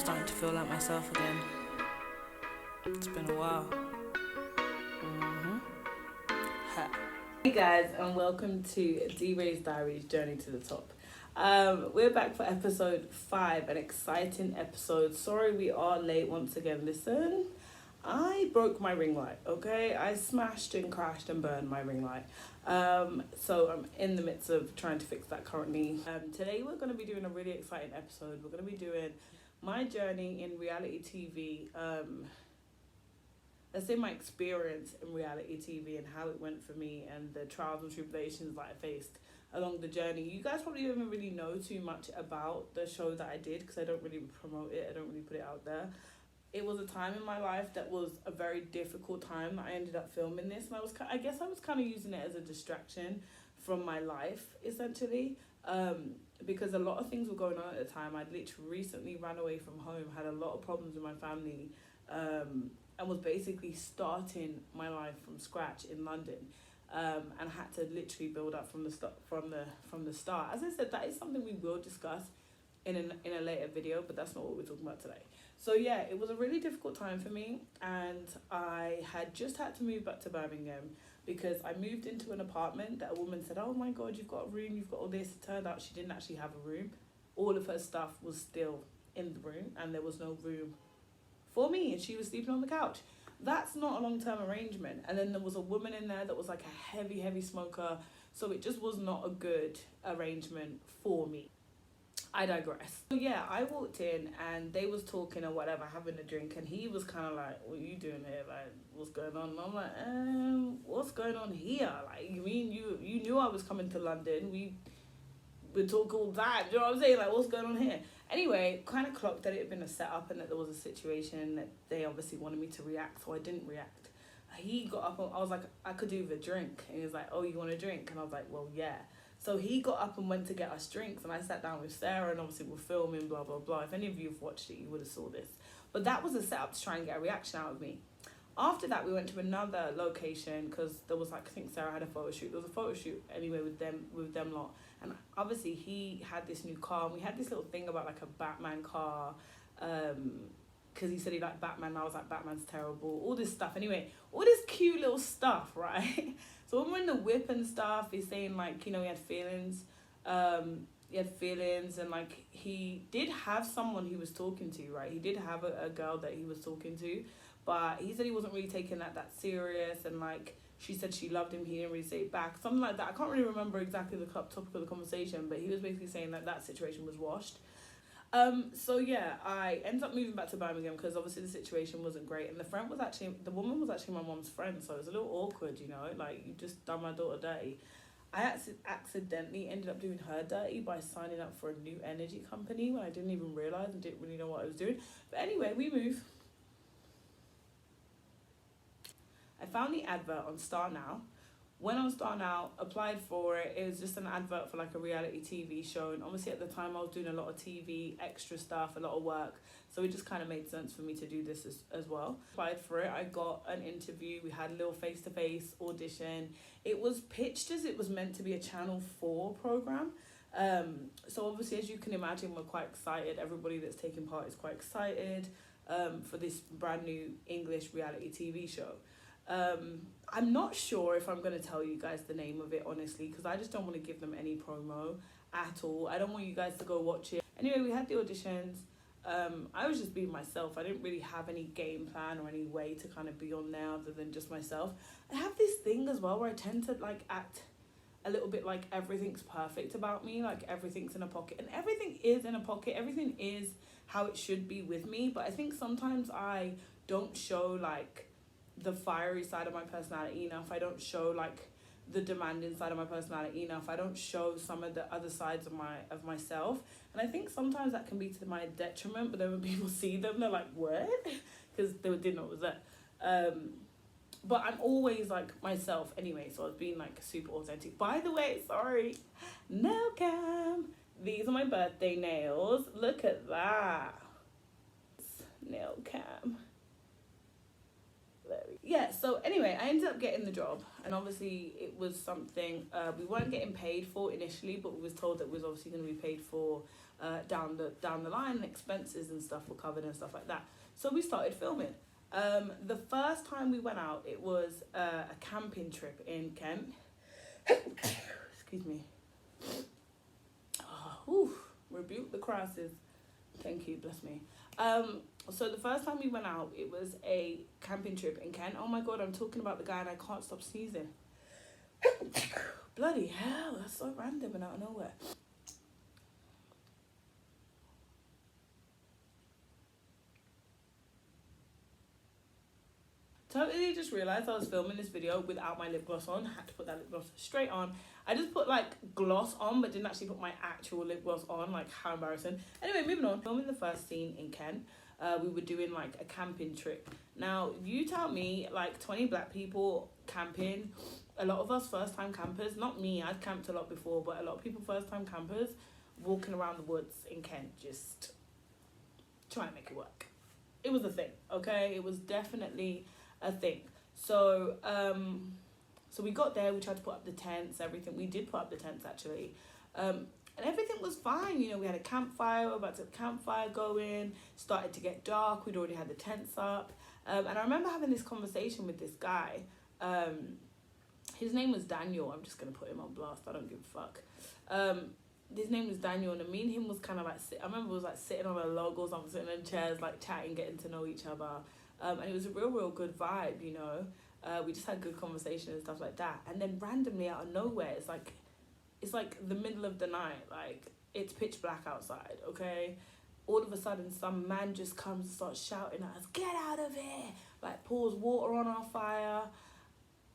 starting to feel like myself again. It's been a while. Hey guys, and welcome to DeraysDiaries Journey to the Top. We're back for episode 5, an exciting episode. Sorry we are late once again. Listen, I broke my ring light, okay? I smashed and crashed and burned my ring light. So I'm in the midst of trying to fix that currently. Today we're going to be doing a really exciting episode. We're going to be doing my journey in reality TV. Let's say my experience in reality TV and how it went for me and the trials and tribulations that I faced along the journey. You guys probably don't really know too much about the show that I did because I don't really promote it. I don't really put it out there. It was a time in my life that was a very difficult time that I ended up filming this, and I guess I was kind of using it as a distraction from my life, essentially, because a lot of things were going on at the time. I'd literally recently ran away from home, had a lot of problems with my family, and was basically starting my life from scratch in London, and had to literally build up from the start. As I said, that is something we will discuss in a later video, but that's not what we're talking about today. So yeah, it was a really difficult time for me, and I had just had to move back to Birmingham because I moved into an apartment that a woman said, oh my God, you've got a room, you've got all this. It turned out she didn't actually have a room. All of her stuff was still in the room, and there was no room for me, and she was sleeping on the couch. That's not a long-term arrangement. And then there was a woman in there that was like a heavy smoker, so it just was not a good arrangement for me. I digress. So yeah, I walked in and they was talking or whatever, having a drink, and he was kind of like, what are you doing here? Like, what's going on? And I'm like, what's going on here? Like, you mean you knew I was coming to London? We would talk all the time. Do you know what I'm saying? Like, what's going on here? Anyway, kind of clocked that it had been a setup and that there was a situation that they obviously wanted me to react, so I didn't react. He got up and I was like, I could do with a drink. And he was like, oh, you want a drink? And I was like, well, yeah. So he got up and went to get us drinks, and I sat down with Sarah, and obviously we're filming, blah, blah, blah. If any of you have watched it, you would have saw this. But that was a setup to try and get a reaction out of me. After that, we went to another location because there was like, I think Sarah had a photo shoot. There was a photo shoot anyway with them lot. And obviously he had this new car, and we had this little thing about like a Batman car, because he said he liked Batman, and I was like, Batman's terrible, all this stuff. Anyway, all this cute little stuff, right? So when we're in the whip and stuff, he's saying like, you know, he had feelings, and like he did have someone he was talking to, right? He did have a girl that he was talking to, but he said he wasn't really taking that serious, and like she said she loved him, he didn't really say it back, something like that. I can't really remember exactly the topic of the conversation, but he was basically saying that situation was washed. So yeah, I ended up moving back to Birmingham because obviously the situation wasn't great, and the woman was actually my mom's friend, so it was a little awkward, you know, like you just done my daughter dirty. I accidentally ended up doing her dirty by signing up for a new energy company when I didn't even realise and didn't really know what I was doing. But anyway, we moved. I found the advert on Star Now. Went on Star Now, applied for it. It was just an advert for like a reality TV show. And obviously at the time I was doing a lot of TV, extra stuff, a lot of work. So it just kind of made sense for me to do this as well. Applied for it. I got an interview. We had a little face-to-face audition. It was pitched as it was meant to be a Channel 4 program. So obviously, as you can imagine, we're quite excited. Everybody that's taking part is quite excited for this brand new English reality TV show. I'm not sure if I'm going to tell you guys the name of it, honestly, because I just don't want to give them any promo at all. I don't want you guys to go watch it. Anyway, we had the auditions. I was just being myself. I didn't really have any game plan or any way to kind of be on there other than just myself. I have this thing as well where I tend to like act a little bit like everything's perfect about me, like everything's in a pocket, and everything is in a pocket. Everything is how it should be with me, but I think sometimes I don't show like the fiery side of my personality enough. I don't show like the demanding side of my personality enough. I don't show some of the other sides of myself, and I think sometimes that can be to my detriment. But then when people see them, they're like, what? Because they didn't know it was there. But I'm always like myself anyway, so I was being like super authentic. By the way, sorry, nail cam, these are my birthday nails. Look at that. Nail cam. hilarious. Yeah, so anyway, I ended up getting the job, and obviously it was something we weren't getting paid for initially, but we was told that we was obviously going to be paid for down the line, and expenses and stuff were covered and stuff like that. So we started filming. The first time we went out, it was a camping trip in Kent. Excuse me. Rebuke the crisis. Thank you, bless me. So the first time we went out, it was a camping trip in Kent. Oh my god, I'm talking about the guy and I can't stop sneezing. Bloody hell, that's so random and out of nowhere. Totally just realised I was filming this video without my lip gloss on. Had to put that lip gloss straight on. I just put like gloss on but didn't actually put my actual lip gloss on. Like, how embarrassing. Anyway, moving on. Filming the first scene in Kent. We were doing like a camping trip. Now, you tell me, like 20 black people camping. A lot of us first time campers. Not me, I'd camped a lot before, but a lot of people first time campers walking around the woods in Kent just trying to make it work. It was a thing, okay? It was definitely a thing. So so we got there, we tried to put up the tents, everything. We did put up the tents actually, and everything was fine. You know, we had a campfire, we were about to have a campfire going, started to get dark, we'd already had the tents up, and I remember having this conversation with this guy. His name was Daniel. I'm just gonna put him on blast, I don't give a fuck. His name was Daniel, and me and him was kind of like, I remember it was like sitting on a log or something, sitting in chairs, like chatting, getting to know each other. And it was a real good vibe, you know. We just had good conversation and stuff like that. And then randomly out of nowhere, it's like the middle of the night, like it's pitch black outside, okay? All of a sudden, some man just comes and starts shouting at us, "Get out of here!" Like, pours water on our fire.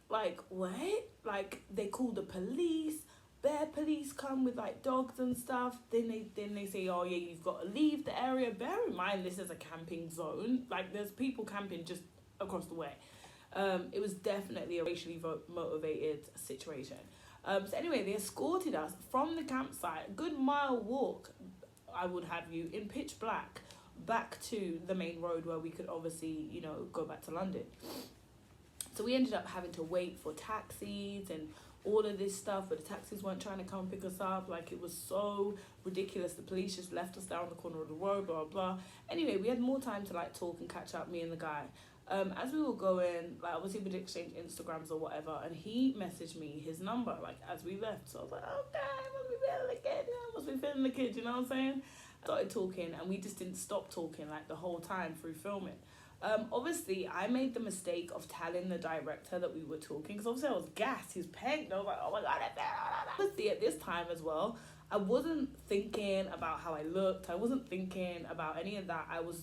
Like, what? Like, they call the police. Bear police come with like dogs and stuff. Then they say, "Oh yeah, you've got to leave the area." Bear in mind, this is a camping zone. Like, there's people camping just across the way. It was definitely a racially motivated situation. So anyway, they escorted us from the campsite, a good mile walk, I would have you, in pitch black, back to the main road where we could obviously, you know, go back to London. So we ended up having to wait for taxis and all of this stuff, but the taxis weren't trying to come pick us up. Like, it was so ridiculous. The police just left us down the corner of the road, blah blah. Anyway, we had more time to like talk and catch up, me and the guy. As we were going, like, obviously we'd exchange Instagrams or whatever, and he messaged me his number like as we left. So I was like, okay, must be feeling the kid, must be feeling the kid, you know what I'm saying? Started talking, and we just didn't stop talking like the whole time through filming. Obviously, I made the mistake of telling the director that we were talking, because obviously I was gassed, he's pegged, I was like, oh my god, obviously at this time as well, I wasn't thinking about how I looked, I wasn't thinking about any of that. I was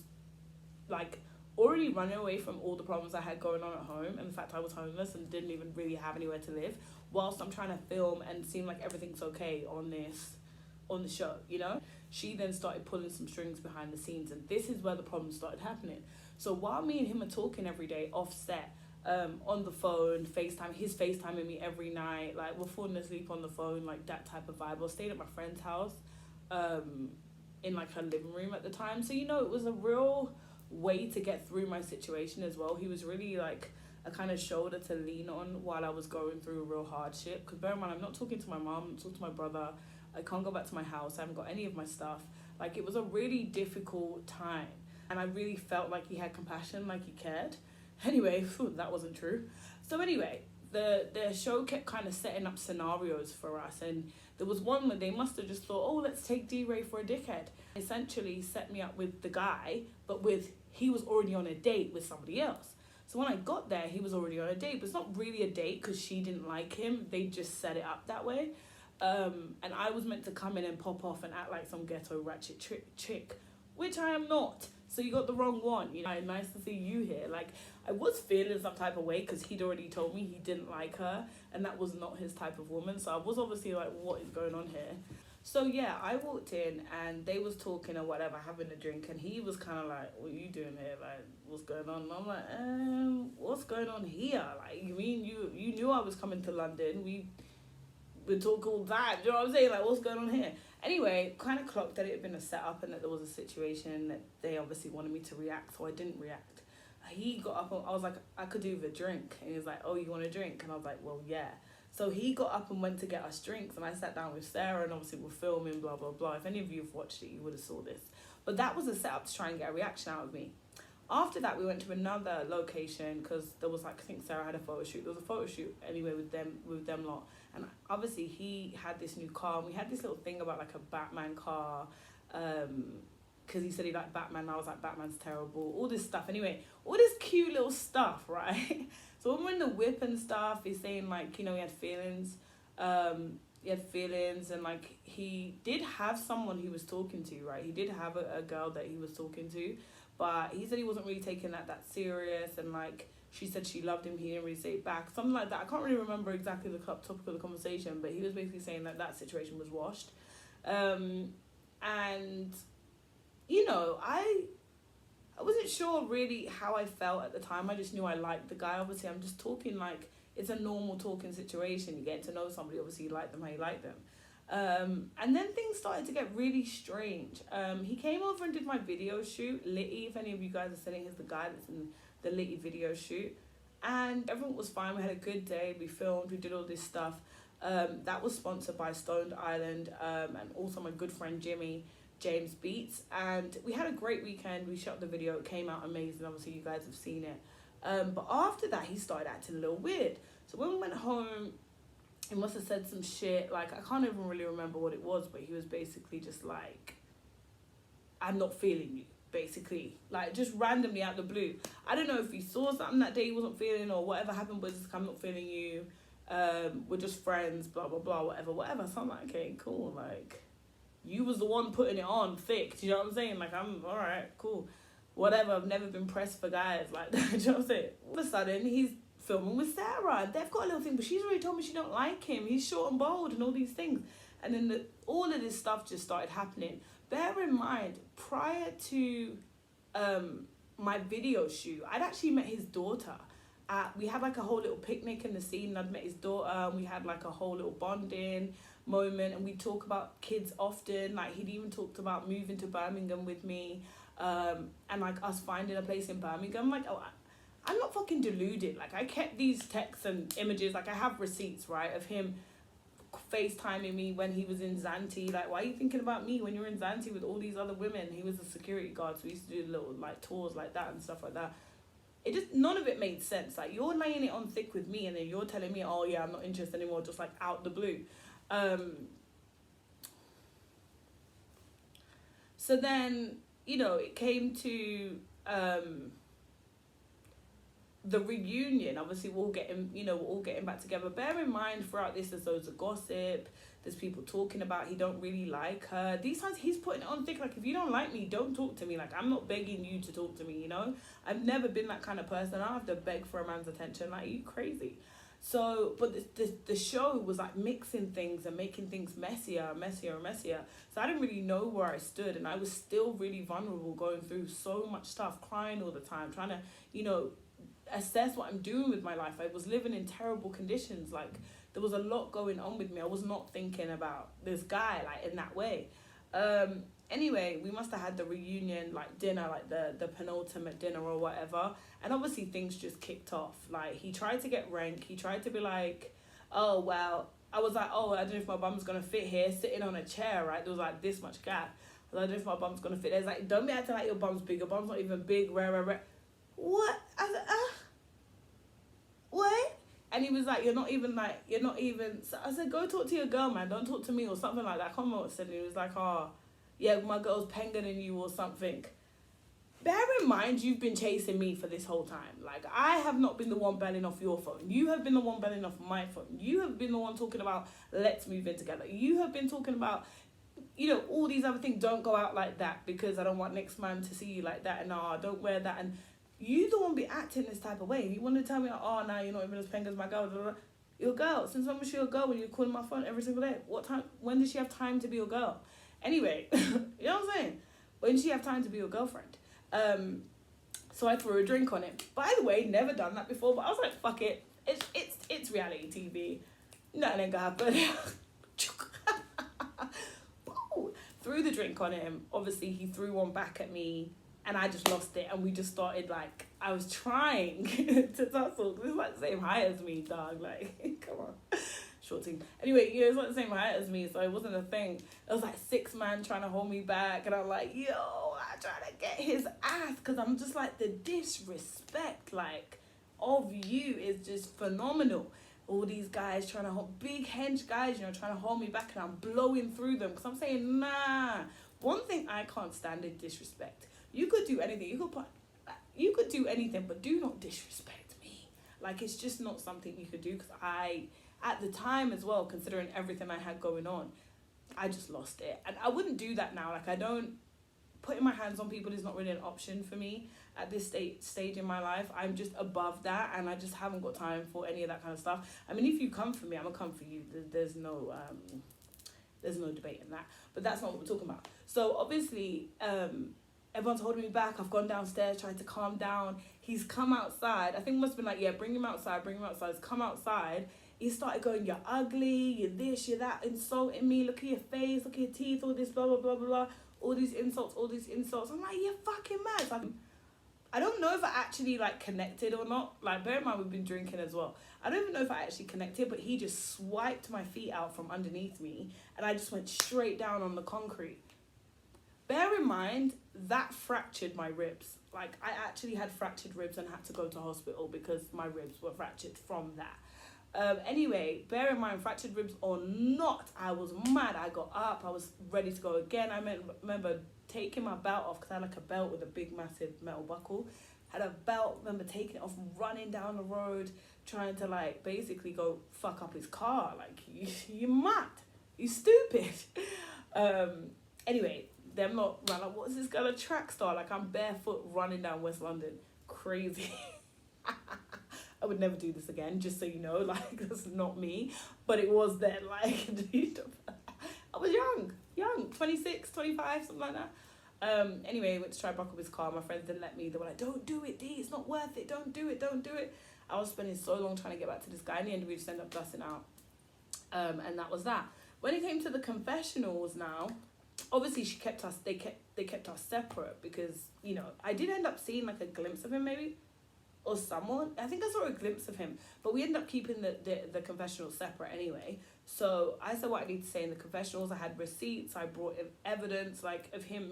like already running away from all the problems I had going on at home, and the fact I was homeless and didn't even really have anywhere to live, whilst I'm trying to film and seem like everything's okay on the show, you know? She then started pulling some strings behind the scenes, and this is where the problems started happening. So while me and him are talking every day off set, on the phone, FaceTime, he's FaceTiming me every night, like we're falling asleep on the phone, like that type of vibe. I was staying at my friend's house, in like her living room at the time. So, you know, it was a real way to get through my situation as well. He was really like a kind of shoulder to lean on while I was going through a real hardship. Because bear in mind, I'm not talking to my mom, I'm not talking to my brother, I can't go back to my house, I haven't got any of my stuff. Like, it was a really difficult time. And I really felt like he had compassion, like he cared. Anyway, that wasn't true. So anyway, the show kept kind of setting up scenarios for us. And there was one where they must have just thought, oh, let's take D-Ray for a dickhead. Essentially set me up with the guy, but he was already on a date with somebody else. So when I got there, he was already on a date. But it's not really a date because she didn't like him. They just set it up that way. And I was meant to come in and pop off and act like some ghetto ratchet chick, which I am not. So you got the wrong one, you know. Nice to see you here. Like, I was feeling some type of way because he'd already told me he didn't like her, and that was not his type of woman. So I was obviously like, what is going on here? So yeah, I walked in and they was talking or whatever, having a drink, and he was kind of like, what are you doing here? Like, what's going on? And I'm like, what's going on here? Like, you mean you knew I was coming to London? We would talk all the time. Do you know what I'm saying? Like, what's going on here? Anyway, kind of clocked that it had been a setup and that there was a situation that they obviously wanted me to react, so I didn't react. he got up and I was like, I could do with a drink. And he was like, oh, you want a drink? And I was like, well, yeah. So he got up and went to get us drinks, and I sat down with Sarah, and obviously we're filming, blah, blah, blah. If any of you have watched it, you would have saw this. But that was a setup to try and get a reaction out of me. After that, we went to another location because there was like, I think Sarah had a photo shoot. There was a photo shoot anyway with them lot. And obviously he had this new car, and we had this little thing about like a Batman car, because he said he liked Batman, and I was like, Batman's terrible, all this stuff. Anyway, all this cute little stuff, right? So when we're in the whip and stuff, he's saying like, you know, he had feelings, and like he did have someone he was talking to, right? He did have a girl that he was talking to, but he said he wasn't really taking that serious, and like she said she loved him, he didn't really say it back, something like that. I can't really remember exactly the topic of the conversation, but he was basically saying that situation was washed. And you know, I wasn't sure really how I felt at the time. I just knew I liked the guy. Obviously, I'm just talking like it's a normal talking situation. You get to know somebody. Obviously, you like them how you like them. And then things started to get really strange. He came over and did my video shoot. Litty, if any of you guys are saying, he's the guy that's in the Litty video shoot. And everyone was fine. We had a good day. We filmed. We did all this stuff. That was sponsored by Stoned Island, and also my good friend James Beats, and we had a great weekend. We shot the video, it came out amazing. Obviously you guys have seen it, but after that he started acting a little weird. So when we went home, he must have said some shit, like I can't even really remember what it was, but he was basically just like, I'm not feeling you, basically, like just randomly out the blue. I don't know if he saw something that day he wasn't feeling, or whatever happened, was just, I'm not feeling you, we're just friends, blah blah blah, whatever. So I'm like, okay, cool, like you was the one putting it on thick. Do you know what I'm saying? Like, I'm all right, cool, whatever. I've never been pressed for guys like that. Do you know what I'm saying? All of a sudden, he's filming with Sarah, and they've got a little thing, but she's already told me she don't like him. He's short and bold and all these things. And then all of this stuff just started happening. Bear in mind, prior to my video shoot, I'd actually met his daughter. We had like a whole little picnic in the scene. I'd met his daughter, and we had like a whole little bonding moment, and we talk about kids often. Like he'd even talked about moving to Birmingham with me, and like us finding a place in Birmingham. Like, oh, I'm not fucking deluded. Like I kept these texts and images. Like I have receipts, right, of him FaceTiming me when he was in Zante. Like, why are you thinking about me when you're in Zante with all these other women? He was a security guard, so we used to do little like tours like that and stuff like that. It just, none of it made sense. Like, you're laying it on thick with me, and then you're telling me, oh yeah, I'm not interested anymore, just like out the blue. So then, you know, it came to the reunion. Obviously we're all getting back together. Bear in mind, throughout this there's loads of gossip, there's people talking about he don't really like her. These times he's putting it on thick, like, if you don't like me, don't talk to me. Like, I'm not begging you to talk to me, you know. I've never been that kind of person. I don't have to beg for a man's attention. Like, are you crazy? So, but the show was like mixing things and making things messier. So I didn't really know where I stood, and I was still really vulnerable, going through so much stuff, crying all the time, trying to, you know, assess what I'm doing with my life. I was living in terrible conditions. Like, there was a lot going on with me. I was not thinking about this guy like in that way. Anyway, we must have had the reunion, like dinner, like the penultimate dinner or whatever. And obviously things just kicked off. Like, he tried to get rank. He tried to be like, oh, well, I was like, oh, I don't know if my bum's going to fit here, sitting on a chair, right? There was like this much gap. I don't know if my bum's going to fit there. It's like, don't be acting like your bum's big. Your bum's not even big. Rare. What? I said, what? And he was like, you're not even. So I said, go talk to your girl, man. Don't talk to me, or something like that. I can't remember what I said. And he was like, oh, yeah, my girl's penger than you or something. Bear in mind, you've been chasing me for this whole time. Like, I have not been the one belling off your phone. You have been the one belling off my phone. You have been the one talking about, let's move in together. You have been talking about, you know, all these other things. Don't go out like that because I don't want next man to see you like that. And don't wear that. And you the one be acting this type of way. You want to tell me, oh, no, you're not even as peng as my girl. Blah, blah, blah. Your girl. Since when was she your girl when you're calling my phone every single day? What time? When did she have time to be your girl? Anyway, you know what I'm saying? When did she have time to be your girlfriend? So I threw a drink on him. By the way, never done that before, but I was like, fuck it. It's reality TV. Nothing ain't gonna happen. Threw the drink on him. Obviously, he threw one back at me, and I just lost it. And we just started, like, I was trying to tussle. This is like the same height as me, dog. Like, come on. Short thing. Anyway, yeah, it's not the same height as me, so it wasn't a thing. It was like 6 man trying to hold me back, and I'm like, yo, I trying to get his ass, because I'm just like, the disrespect, like, of you is just phenomenal. All these guys trying to hold, big hench guys, you know, trying to hold me back, and I'm blowing through them, because I'm saying, nah. One thing I can't stand is disrespect. You could do anything. You could do anything, but do not disrespect me. Like, it's just not something you could do, because at the time as well, considering everything I had going on, I just lost it. And I wouldn't do that now. Like, I don't, putting my hands on people is not really an option for me at this stage in my life. I'm just above that, and I just haven't got time for any of that kind of stuff. I mean, if you come for me, I'm gonna come for you. There's no debate in that. But that's not what we're talking about. So obviously, everyone's holding me back. I've gone downstairs, trying to calm down. He's come outside. I think it must have been like, yeah, bring him outside. He's come outside. He started going, you're ugly, you're this, you're that, insulting me. Look at your face, look at your teeth, all this, blah, blah, blah, blah, blah. All these insults. I'm like, you're fucking mad. Like, I don't know if I actually, like, connected or not. Like, bear in mind, we've been drinking as well. I don't even know if I actually connected, but he just swiped my feet out from underneath me, and I just went straight down on the concrete. Bear in mind, that fractured my ribs. Like, I actually had fractured ribs and had to go to hospital because my ribs were fractured from that. Anyway, bear in mind, fractured ribs or not, I was mad. I got up, I was ready to go again. I remember taking my belt off, because I had like a belt with a big massive metal buckle. Had a belt, remember taking it off, running down the road, trying to like basically go fuck up his car. Like, you mad, you stupid. Anyway, them lot ran like, what is this girl, a track star? Like, I'm barefoot running down West London, crazy. I would never do this again, just so you know, like, that's not me, but it was then, like, I was young, 26, 25, something like that. Anyway, went to try to buckle up his car. My friends didn't let me. They were like, don't do it, D, it's not worth it, don't do it. I was spending so long trying to get back to this guy. In the end, we just ended up dusting out. And that was that. When it came to the confessionals now, obviously they kept us separate, because, you know, I did end up seeing like a glimpse of him maybe, or someone. I think I saw a glimpse of him, but we ended up keeping the confessionals separate anyway. So I said what I need to say in the confessionals. I had receipts, I brought evidence, like, of him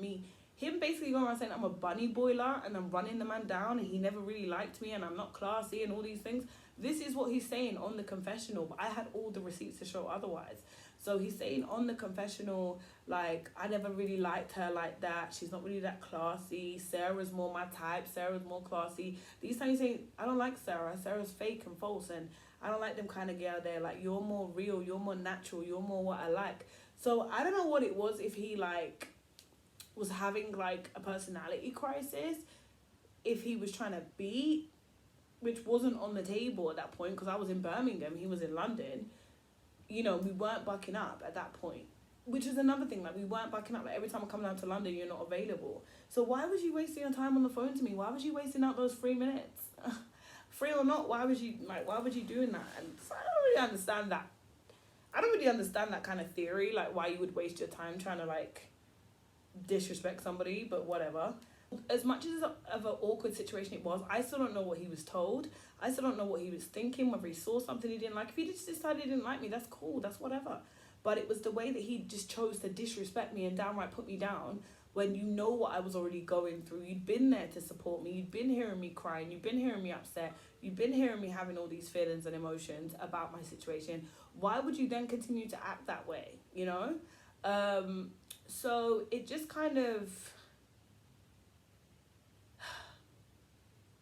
basically going around saying I'm a bunny boiler and I'm running the man down and he never really liked me and I'm not classy and all these things. This is what he's saying on the confessional, but I had all the receipts to show otherwise. So he's saying on the confessional, like, I never really liked her like that. She's not really that classy. Sarah's more my type. Sarah's more classy. These times he's saying, I don't like Sarah. Sarah's fake and false, and I don't like them kind of girl there. Like, you're more real. You're more natural. You're more what I like. So I don't know what it was, if he, like, was having, like, a personality crisis, if he was trying to beat, which wasn't on the table at that point, because I was in Birmingham. He was in London. You know, we weren't bucking up at that point, which is another thing. Like, we weren't bucking up. Like, every time I come down to London, you're not available. So why was you wasting your time on the phone to me? Why was you wasting out those 3 minutes? Free or not, why was you doing that? And so I don't really understand that. I don't really understand that kind of theory, like, why you would waste your time trying to, like, disrespect somebody, but whatever. As much as of an awkward situation it was, I still don't know what he was told. I still don't know what he was thinking, whether he saw something he didn't like. If he just decided he didn't like me, that's cool, that's whatever. But it was the way that he just chose to disrespect me and downright put me down, when you know what I was already going through. You'd been there to support me. You'd been hearing me crying. You'd been hearing me upset. You'd been hearing me having all these feelings and emotions about my situation. Why would you then continue to act that way, you know? So it just kind of...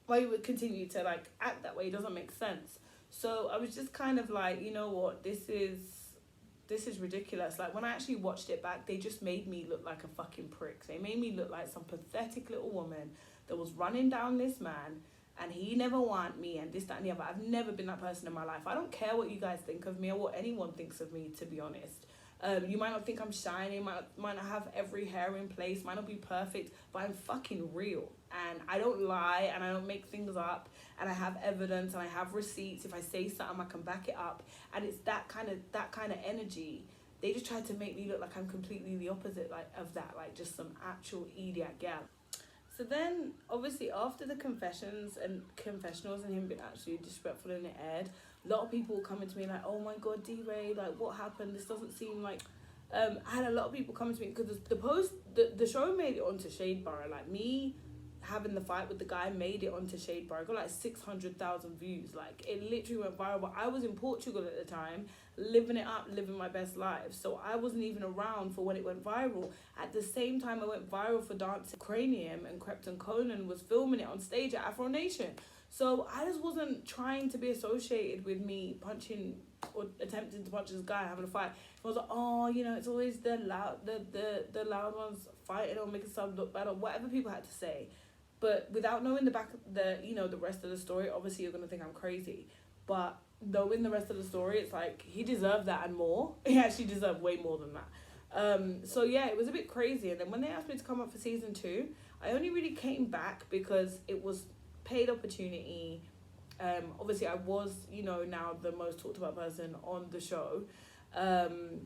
why you would continue to, like, act that way doesn't make sense. So I was just kind of like, you know what, this is ridiculous. Like, when I actually watched it back, they just made me look like a fucking prick. They made me look like some pathetic little woman that was running down this man, and he never want me, and this, that, and the other. I've never been that person in my life. I don't care what you guys think of me or what anyone thinks of me, to be honest. You might not think I'm shiny, might not have every hair in place, might not be perfect, but I'm fucking real. And I don't lie, and I don't make things up, and I have evidence, and I have receipts. If I say something, I can back it up. And it's that kind of energy. They just tried to make me look like I'm completely the opposite, like, of that, like, just some actual idiot gal. So then, obviously, after the confessionals and him being absolutely disrespectful and it aired, a lot of people were coming to me like, oh my god, D-Ray, like, what happened? This doesn't seem like... I had a lot of people coming to me because the show made it onto Shade Bar. Like, me having the fight with the guy made it onto Shade Bar. I got like 600,000 views. Like, it literally went viral. But I was in Portugal at the time, living it up, living my best life. So I wasn't even around for when it went viral. At the same time I went viral for dancing Cranium, and Krypton Conan was filming it on stage at Afro Nation. So I just wasn't trying to be associated with me punching or attempting to punch this guy having a fight. I was like, oh, you know, it's always the loud loud ones fighting or making stuff look bad or whatever people had to say. But without knowing the rest of the story, obviously you're gonna think I'm crazy. But knowing the rest of the story, it's like he deserved that and more. He actually deserved way more than that. So yeah, it was a bit crazy. And then when they asked me to come up for season 2, I only really came back because it was paid opportunity. Obviously I was, you know, now the most talked about person on the show. And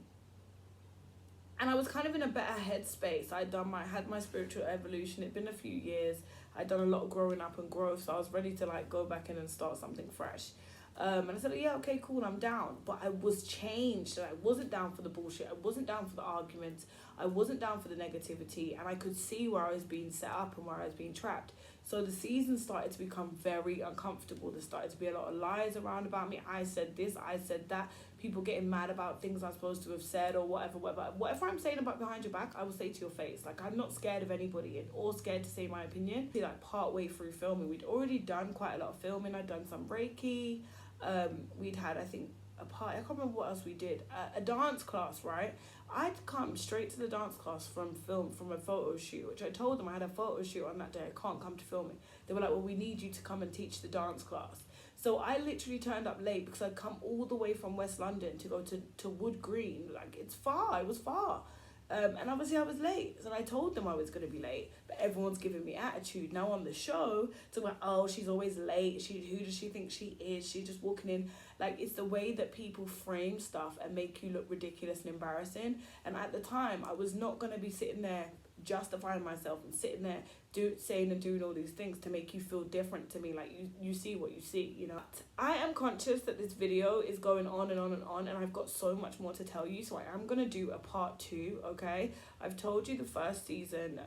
I was kind of in a better headspace. I had my spiritual evolution. It'd been a few years. I'd done a lot of growing up and growth, so I was ready to like go back in and start something fresh. And I said, yeah, okay, cool, I'm down. But I was changed. I wasn't down for the bullshit. I wasn't down for the arguments. I wasn't down for the negativity. And I could see where I was being set up and where I was being trapped. So the season started to become very uncomfortable. There started to be a lot of lies around about me. I said this, I said that. People getting mad about things I'm supposed to have said or whatever. Whatever I'm saying about behind your back, I will say to your face. Like, I'm not scared of anybody or scared to say my opinion. Like, part way through filming, we'd already done quite a lot of filming. I'd done some Reiki. We'd had, I think, a party. I can't remember what else we did. A dance class, right? I'd come straight to the dance class from a photo shoot, which I told them I had a photo shoot on that day. I can't come to filming. They were like, well, we need you to come and teach the dance class. So I literally turned up late because I'd come all the way from West London to go to Wood Green. Like, it's far. It was far. And obviously I was late. So I told them I was going to be late. But everyone's giving me attitude. Now on the show, it's like, oh, she's always late. Who does she think she is? She's just walking in. Like, it's the way that people frame stuff and make you look ridiculous and embarrassing. And at the time, I was not going to be sitting there justifying myself and sitting there saying and doing all these things to make you feel different to me. Like, you see what you see, you know. I am conscious that this video is going on and on and on, and I've got so much more to tell you, so I am going to do a part 2, okay? I've told you the first season,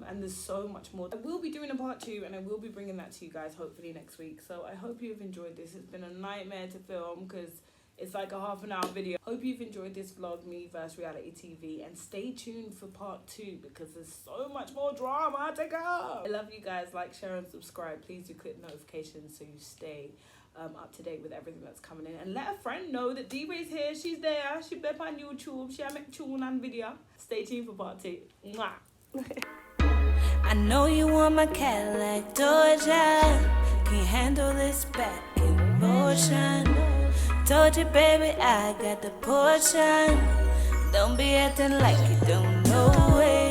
and there's so much more. I will be doing a part 2, and I will be bringing that to you guys hopefully next week. So I hope you've enjoyed this. It's been a nightmare to film because it's like a half-an-hour video. Hope you've enjoyed this vlog, me versus reality TV, and stay tuned for part 2 because there's so much more drama to go. I love you guys. Like, share, and subscribe. Please do click notifications so you stay up to date with everything that's coming in. And let a friend know that D-Ray's here. She's there. She's back on YouTube. She make tune and video. Stay tuned for part 2. Mwah. I know you want my Cadillac Doja. Can you handle this back in motion? Told you, baby, I got the portion. Don't be acting like you don't know it.